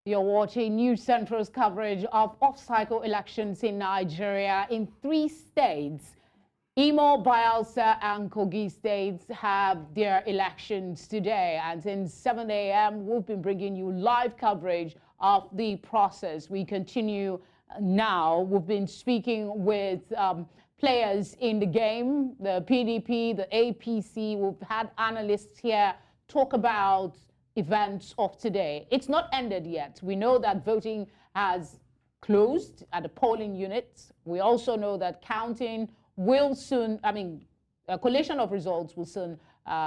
You're watching News Central's coverage of off-cycle elections in Nigeria in 3 states. Imo, Bayelsa, and Kogi states have their elections today. And since 7 a.m., we've been bringing you live coverage of the process. We continue now. We've been speaking with players in the game, the PDP, the APC. We've had analysts here talk about events of today. It's not ended yet. We know that voting has closed at the polling units. We also know that counting will soon, a collation of results will soon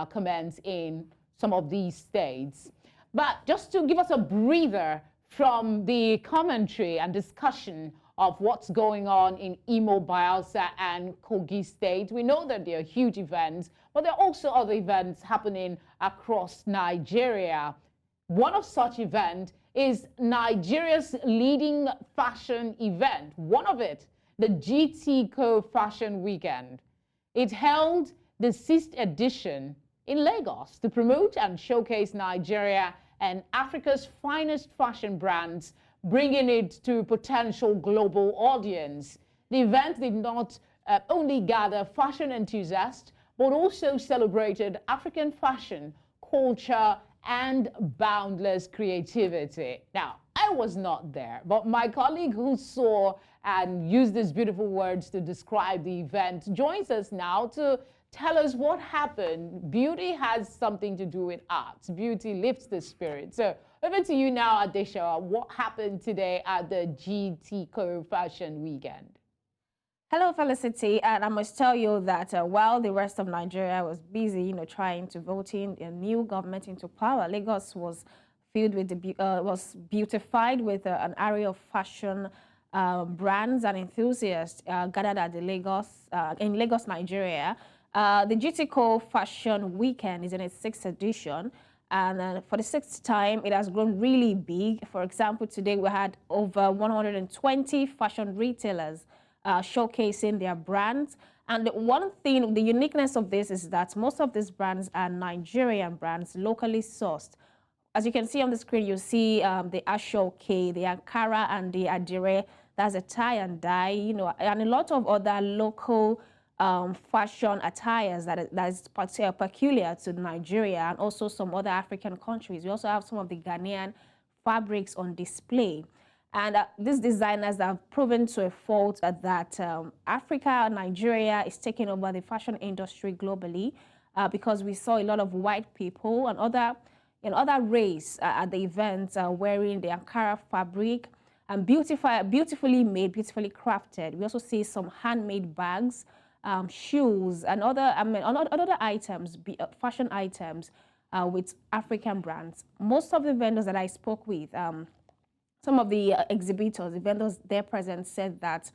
commence in some of these states. But just to give us a breather from the commentary and discussion of what's going on in Imo, Bayelsa, and Kogi State, we know that there are huge events, but there are also other events happening across Nigeria. One of such events is Nigeria's leading fashion event. One of it, the GTCO Fashion Weekend. It held the 6th edition in Lagos to promote and showcase Nigeria and Africa's finest fashion brands, bringing it to potential global audience. The event did not only gather fashion enthusiasts, but also celebrated African fashion, culture, and boundless creativity. Now, I was not there, but my colleague who saw and used these beautiful words to describe the event joins us now to tell us what happened. Beauty has something to do with art. Beauty lifts the spirit. So over to you now, Adesewa. What happened today at the GTCO Fashion Weekend? Hello, Felicity, and I must tell you that while the rest of Nigeria was busy, trying to vote in a new government into power, Lagos was filled with was beautified with an array of fashion brands and enthusiasts gathered at the in Lagos, Nigeria. The GTCO Fashion Weekend is in its 6th edition, and for the 6th time, it has grown really big. For example, today we had over 120 fashion retailers showcasing their brands. And one thing, the uniqueness of this is that most of these brands are Nigerian brands, locally sourced. As you can see on the screen, you see the Ezewuike, the Ankara, and the Adire. That's a tie and dye, and a lot of other local fashion attires that is peculiar to Nigeria and also some other African countries. We also have some of the Ghanaian fabrics on display. And these designers have proven to a fault that Africa, Nigeria is taking over the fashion industry globally because we saw a lot of white people and other race at the event wearing the Ankara fabric and beautifully made, beautifully crafted. We also see some handmade bags, shoes, and other items, fashion items with African brands. Most of the vendors that I spoke with, some of the exhibitors, the vendors there present, said that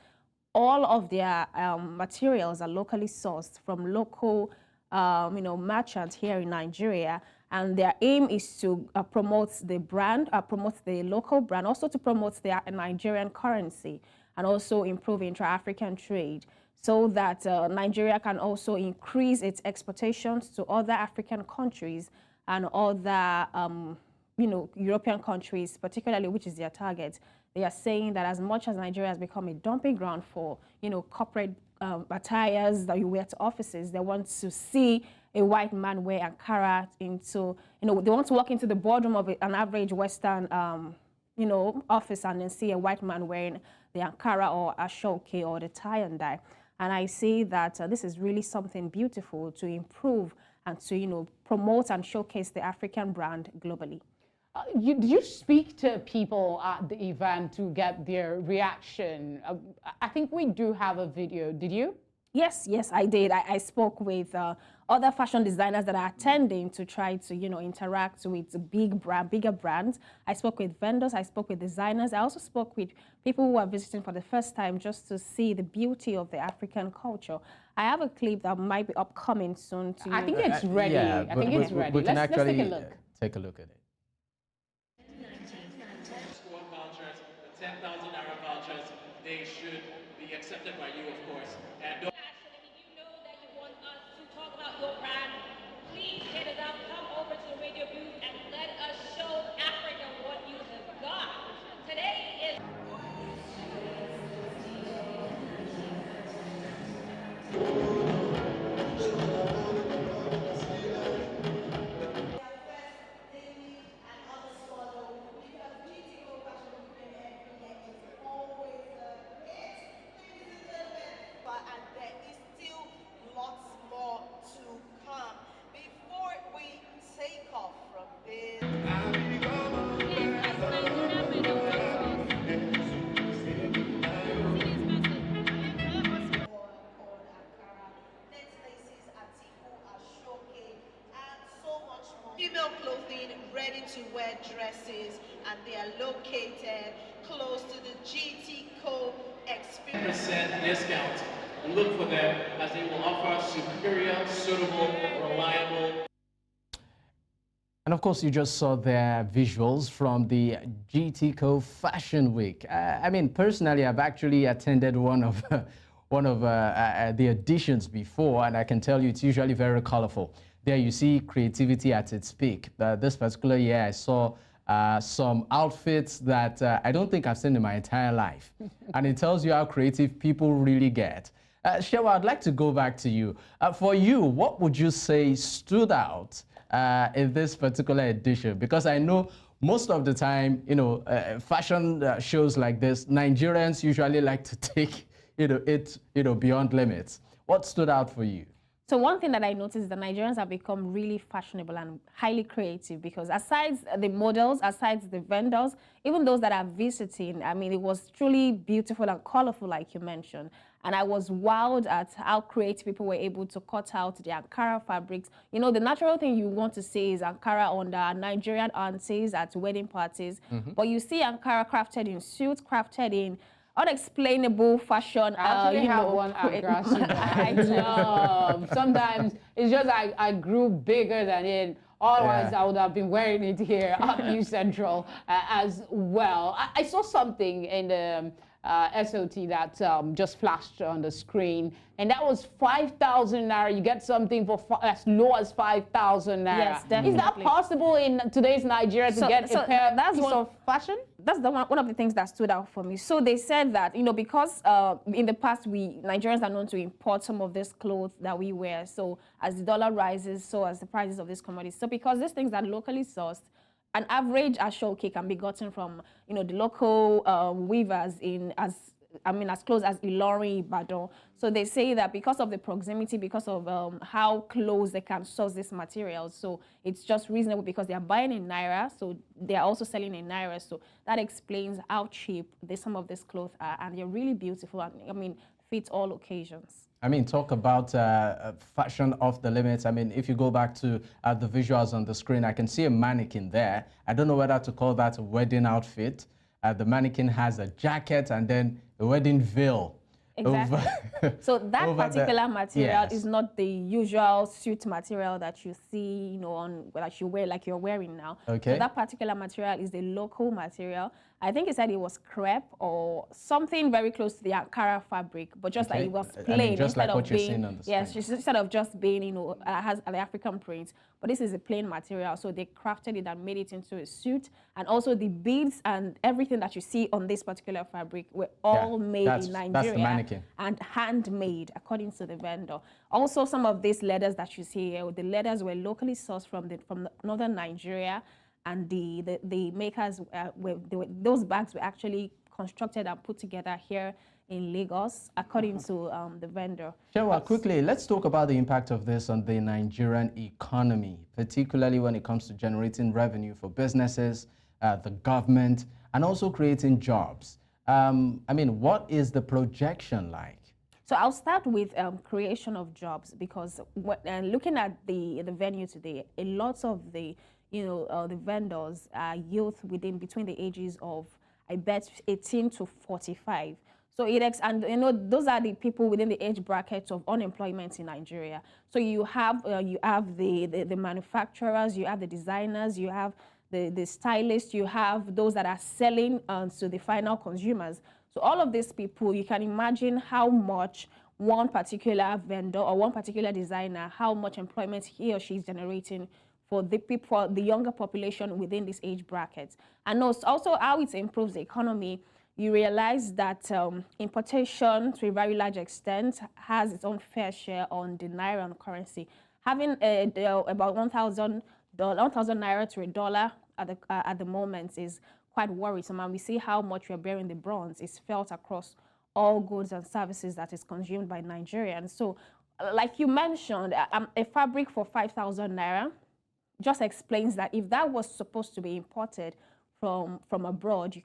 all of their materials are locally sourced from local, merchants here in Nigeria, and their aim is to promote the brand, promote the local brand, also to promote the Nigerian currency, and also improve intra-African trade, so that Nigeria can also increase its exportations to other African countries and other European countries, particularly, which is their target. They are saying that as much as Nigeria has become a dumping ground for, corporate attires that you wear to offices, they want to see a white man wear Ankara into, they want to walk into the boardroom of an average Western, office and then see a white man wearing the Ankara or Ezewuike or the tie and dye. And I see that this is really something beautiful to improve and to, promote and showcase the African brand globally. Did you speak to people at the event to get their reaction? I think we do have a video. Did you? Yes, I did. I spoke with other fashion designers that are attending to try to, interact with bigger brands. I spoke with vendors. I spoke with designers. I also spoke with people who are visiting for the first time just to see the beauty of the African culture. I have a clip that might be upcoming soon. I think it's ready. Yeah, I think it's ready. Let's take a look. Take a look at it. 10,000 Naira vouchers, they should be accepted by you, of course. And clothing, ready-to-wear dresses, and they are located close to the GTCO experience. 10% discount. Look for them as they will offer superior, suitable, reliable. And of course, you just saw their visuals from the GTCO Fashion Week. I mean, personally, I've actually attended one of the editions before, and I can tell you it's usually very colorful. There you see creativity at its peak. This particular year, I saw some outfits that I don't think I've seen in my entire life. And it tells you how creative people really get. Shewa, I'd like to go back to you. For you, what would you say stood out in this particular edition? Because I know most of the time, you know, fashion shows like this, Nigerians usually like to take, it beyond limits. What stood out for you? So one thing that I noticed is that Nigerians have become really fashionable and highly creative, because aside the models, aside the vendors, even those that are visiting, I mean, it was truly beautiful and colorful, like you mentioned. And I was wowed at how creative people were able to cut out the Ankara fabrics. You know, the natural thing you want to see is Ankara on the Nigerian aunties at wedding parties. But you see Ankara crafted in suits, crafted in unexplainable fashion. I actually have one Ankara suit that I love. Sometimes it's just I grew bigger than it. Otherwise, I would have been wearing it here at New Central as well. I saw something in the SOT that just flashed on the screen, and that was 5,000 naira. You get something for as low as 5,000 naira. Yes, definitely. Is that possible in today's Nigeria to get a piece of fashion? That's one of the things that stood out for me. So they said that, you know, because in the past, Nigerians are known to import some of this clothes that we wear. So as the dollar rises, so as the prices of these commodities. So because these things are locally sourced, an average ashoke can be gotten from, you know, the local weavers as close as Ilorin, Ibadan. So they say that because of the proximity, because of how close they can source this material, so it's just reasonable because they are buying in naira, so they are also selling in naira. So that explains how cheap some of these clothes are, and they're really beautiful, and I mean, fit all occasions. I mean, talk about fashion off the limits. I mean, if you go back to the visuals on the screen, I can see a mannequin there. I don't know whether to call that a wedding outfit. The mannequin has a jacket and then a wedding veil. Exactly. So that particular material is not the usual suit material that you see, you know, like you're wearing now. Okay. So that particular material is the local material. I think he said it was crepe or something very close to the Ankara fabric, but just like it was plain. I mean, just instead like what of you're being, seeing on the screen. yes, instead of just being, you know, has the African print. But this is a plain material, so they crafted it and made it into a suit. And also the beads and everything that you see on this particular fabric were all made in Nigeria. That's the mannequin. And handmade, according to the vendor. Also, some of these leathers that you see here, the leathers were locally sourced from northern Nigeria, and the makers, those bags were actually constructed and put together here in Lagos, according to the vendor. Shewa, quickly, let's talk about the impact of this on the Nigerian economy, particularly when it comes to generating revenue for businesses, the government, and also creating jobs. I mean, what is the projection like? So I'll start with creation of jobs, because looking at the venue today, a lot of the the vendors are youth between the ages of, I bet, 18 to 45. So and you know, those are the people within the age bracket of unemployment in Nigeria. So you have the manufacturers, you have the designers, you have the stylists, you have those that are selling to the final consumers. So all of these people, you can imagine how much one particular vendor or one particular designer, how much employment he or she is generating for the people, for the younger population within this age bracket. And also how it improves the economy. You realize that importation, to a very large extent, has its own fair share on the naira currency. Having about 1,000 naira to a dollar at the moment is quite worrisome, and we see how much we're bearing the bronze is felt across all goods and services that is consumed by Nigerians. So, like you mentioned, a fabric for 5,000 naira just explains that if that was supposed to be imported from abroad, you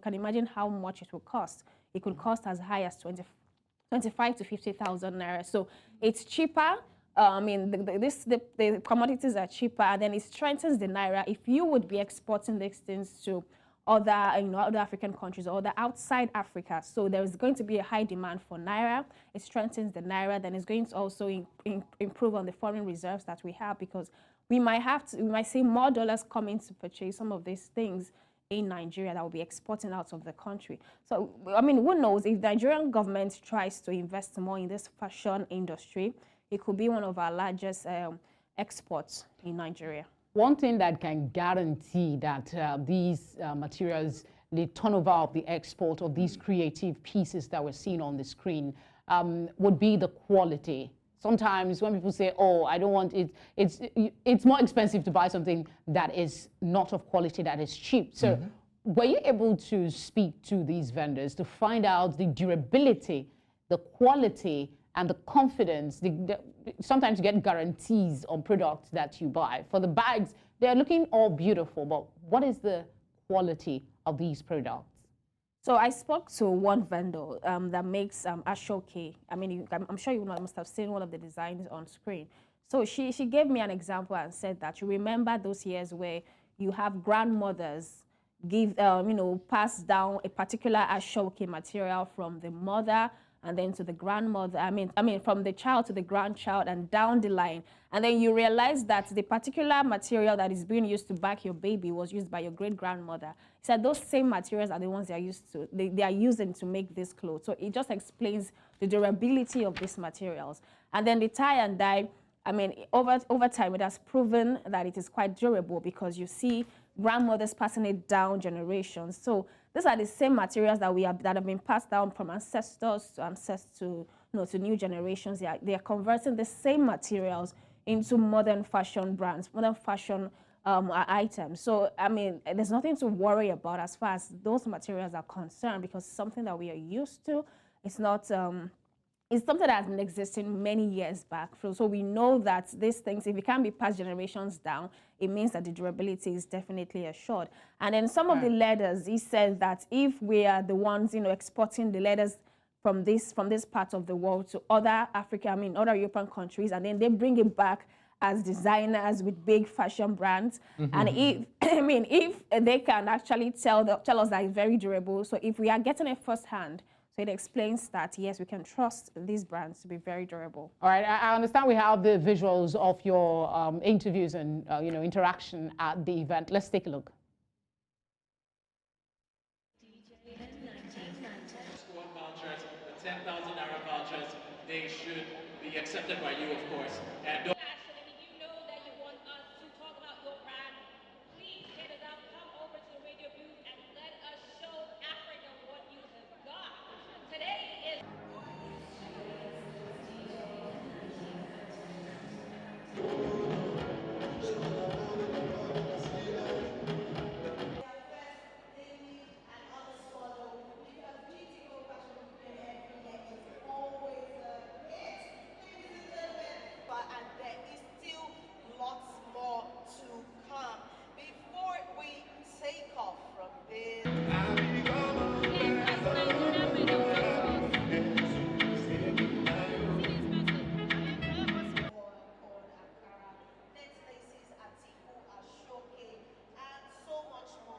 can imagine how much it will cost. It could cost as high as 25 to 50,000 naira. So it's cheaper I mean, the commodities are cheaper, and then it strengthens the naira. If you would be exporting these things to other, other African countries or other outside Africa, so there is going to be a high demand for naira. It strengthens the naira. Then it's going to also improve on the foreign reserves that we have, because we might see more dollars coming to purchase some of these things in Nigeria that will be exporting out of the country. So, I mean, who knows, if the Nigerian government tries to invest more in this fashion industry, it could be one of our largest exports in Nigeria. One thing that can guarantee that these materials, the turnover of the export of these creative pieces that we're seeing on the screen would be the quality. Sometimes when people say, oh, I don't want it, it's more expensive to buy something that is not of quality, that is cheap. So were you able to speak to these vendors to find out the durability, the quality, and the confidence? Sometimes you get guarantees on products that you buy. For the bags, they're looking all beautiful, but what is the quality of these products? So I spoke to one vendor that makes Ezewuike. I mean, I'm sure you must have seen one of the designs on screen. So she gave me an example and said that you remember those years where you have grandmothers give, pass down a particular Ezewuike material from the mother and then to the grandmother, I mean, from the child to the grandchild and down the line. And then you realize that the particular material that is being used to back your baby was used by your great-grandmother. He said those same materials are the ones they are using to make this clothes. So it just explains the durability of these materials. And then the tie and dye, I mean, over time, it has proven that it is quite durable, because you see grandmothers passing it down generations. So these are the same materials that have been passed down from ancestors to to new generations. They are converting the same materials into modern fashion brands, modern fashion items. So I mean, there's nothing to worry about as far as those materials are concerned, because it's something that we are used to. It's not. It's something that has been existing many years back. So we know that these things, if it can be passed generations down, it means that the durability is definitely assured. And then some of the leathers, he said that if we are the ones, exporting the leathers from this part of the world to other other European countries, and then they bring it back as designers with big fashion brands. And if they can actually tell us that it's very durable, so if we are getting it firsthand, so it explains that, yes, we can trust these brands to be very durable. All right, I understand we have the visuals of your interviews and interaction at the event. Let's take a look. Squad vouchers, the 10,000 naira vouchers, they should be accepted by you, of course. And don't You know that you want us to talk about your brand. Please hit us up, come over to the radio booth, and let us show Africa what you have got. Today is and there is still lots more to come. Before we take off from this,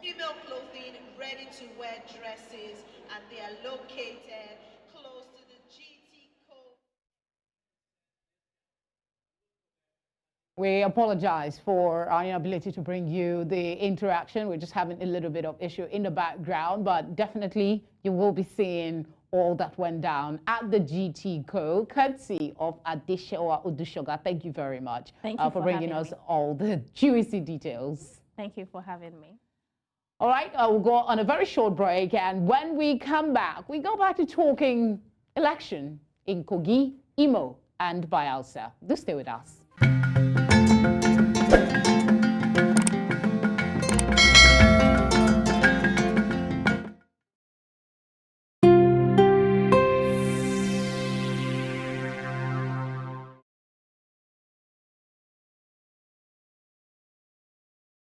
female clothing, ready-to-wear dresses, and they are located close to the GTCO. We apologize for our inability to bring you the interaction. We're just having a little bit of issue in the background, but definitely you will be seeing all that went down at the GTCO, courtesy of Adesewa Odusoga. Thank you very much for bringing us all the juicy details. Thank you for having me. All right, we'll go on a very short break, and when we come back, we go back to talking election in Kogi, Imo, and Bayelsa. Do stay with us.